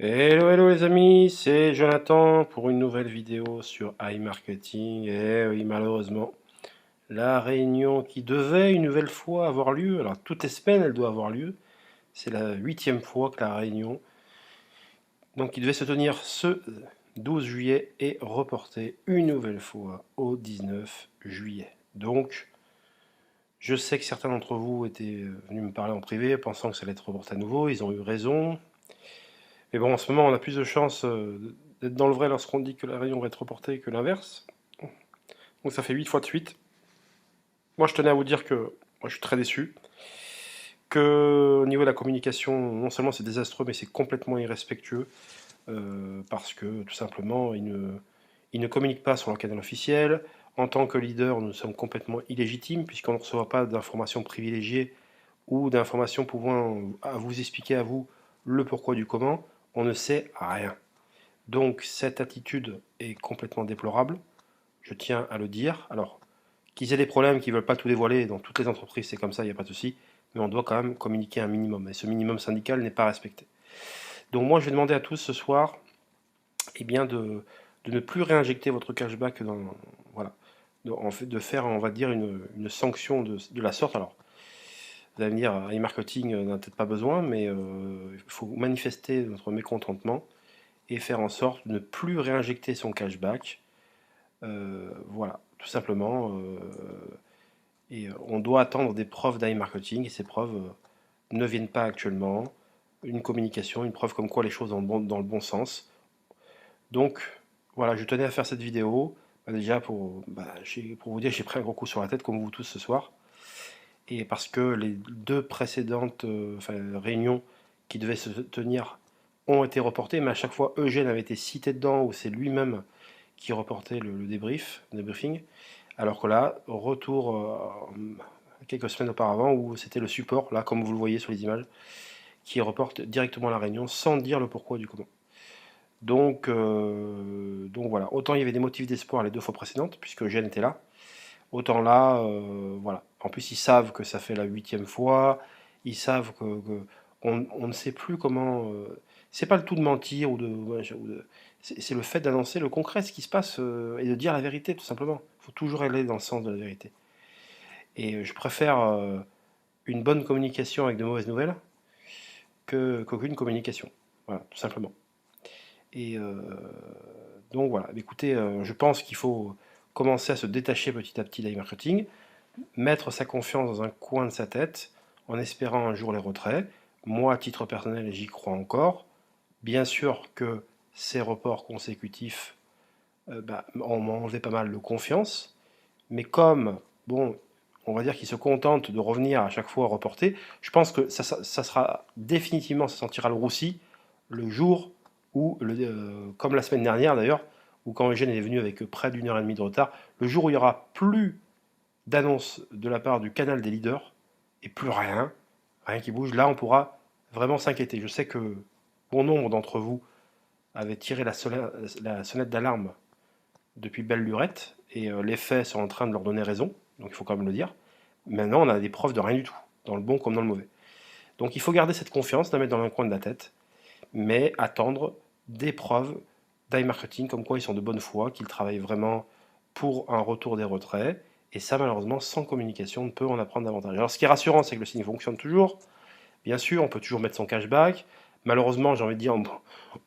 Hello, hello les amis, c'est Jonathan pour une nouvelle vidéo sur iMarketing. Et oui, malheureusement, la réunion qui devait une nouvelle fois avoir lieu, alors toutes les semaines elle doit avoir lieu, c'est la 8e fois que la réunion, donc qui devait se tenir ce 12 juillet, est reportée une nouvelle fois au 19 juillet. Donc, je sais que certains d'entre vous étaient venus me parler en privé pensant que ça allait être reporté à nouveau, ils ont eu raison. Mais bon, en ce moment, on a plus de chances d'être dans le vrai lorsqu'on dit que la réunion va être reportée que l'inverse. Donc ça fait 8 fois de suite. Moi, je tenais à vous dire que moi, je suis très déçu. Que au niveau de la communication, non seulement c'est désastreux, mais c'est complètement irrespectueux. Parce que tout simplement, ils ne communiquent pas sur leur canal officiel. En tant que leader, nous sommes complètement illégitimes, puisqu'on ne reçoit pas d'informations privilégiées ou d'informations pouvant à vous expliquer à vous le pourquoi du comment. On ne sait rien. Donc cette attitude est complètement déplorable, je tiens à le dire. Alors, qu'ils aient des problèmes, qu'ils ne veulent pas tout dévoiler, dans toutes les entreprises c'est comme ça, il n'y a pas de souci, mais on doit quand même communiquer un minimum, et ce minimum syndical n'est pas respecté. Donc moi je vais demander à tous ce soir eh bien, de ne plus réinjecter votre cashback dans... Voilà, en fait, de faire, on va dire, une sanction de la sorte. Alors, vous allez me dire, e-marketing n'a peut-être pas besoin, mais il faut manifester notre mécontentement et faire en sorte de ne plus réinjecter son cashback. Voilà, tout simplement. Et on doit attendre des preuves d'iMarketing et ces preuves ne viennent pas actuellement. Une communication, une preuve comme quoi les choses vont dans le bon sens. Donc voilà, je tenais à faire cette vidéo. Déjà pour vous dire, j'ai pris un gros coup sur la tête comme vous tous ce soir. Et parce que les deux précédentes réunions qui devaient se tenir ont été reportées, mais à chaque fois Eugène avait été cité dedans ou c'est lui-même qui reportait le débriefing, alors que là, retour quelques semaines auparavant où c'était le support, là comme vous le voyez sur les images, qui reporte directement la réunion sans dire le pourquoi du comment. Donc voilà, autant il y avait des motifs d'espoir les deux fois précédentes, puisque Eugène était là, autant là, voilà. En plus, ils savent que ça fait la 8e fois, ils savent on ne sait plus comment. C'est pas le tout de mentir c'est le fait d'annoncer le concret, ce qui se passe, et de dire la vérité, tout simplement. Il faut toujours aller dans le sens de la vérité. Et je préfère une bonne communication avec de mauvaises nouvelles qu'aucune communication. Voilà, tout simplement. Et donc voilà, écoutez, je pense qu'il faut commencer à se détacher petit à petit d'iMarketing, mettre sa confiance dans un coin de sa tête en espérant un jour les retraits. Moi, à titre personnel, j'y crois encore. Bien sûr que ces reports consécutifs m'ont enlevé pas mal de confiance, mais comme, bon, on va dire qu'ils se contentent de revenir à chaque fois reporter, je pense que ça sera définitivement, ça sentira le roussi le jour où, comme la semaine dernière d'ailleurs, où quand Eugène est venu avec près d'une heure et demie de retard, le jour où il n'y aura plus d'annonce de la part du canal des leaders et plus rien, rien qui bouge, là on pourra vraiment s'inquiéter. Je sais que bon nombre d'entre vous avaient tiré la sonnette d'alarme depuis belle lurette et les faits sont en train de leur donner raison, donc il faut quand même le dire. Maintenant on a des preuves de rien du tout, dans le bon comme dans le mauvais. Donc il faut garder cette confiance, la mettre dans un coin de la tête, mais attendre des preuves d'iMarketing comme quoi ils sont de bonne foi, qu'ils travaillent vraiment pour un retour des retraits. Et ça, malheureusement, sans communication, on ne peut en apprendre davantage. Alors, ce qui est rassurant, c'est que le signe fonctionne toujours. Bien sûr, on peut toujours mettre son cashback. Malheureusement, j'ai envie de dire,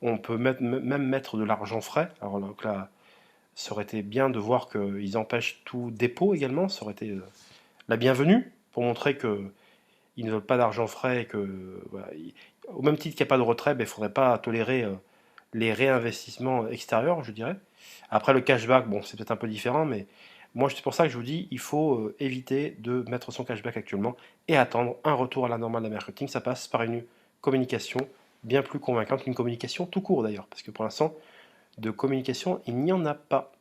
on peut même mettre de l'argent frais. Alors donc là, ça aurait été bien de voir qu'ils empêchent tout dépôt également. Ça aurait été la bienvenue pour montrer qu'ils ne veulent pas d'argent frais et que, voilà, au même titre qu'il n'y a pas de retrait, il ne faudrait pas tolérer les réinvestissements extérieurs, je dirais. Après, le cashback, bon, c'est peut-être un peu différent, mais moi, c'est pour ça que je vous dis, il faut éviter de mettre son cashback actuellement et attendre un retour à la normale de marketing. Ça passe par une communication bien plus convaincante qu'une communication tout court d'ailleurs, parce que pour l'instant, de communication, il n'y en a pas.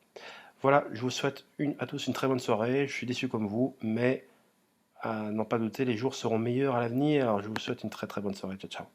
Voilà, je vous souhaite à tous une très bonne soirée. Je suis déçu comme vous, mais à n'en pas douter, les jours seront meilleurs à l'avenir. Alors, je vous souhaite une très très bonne soirée. Ciao, ciao.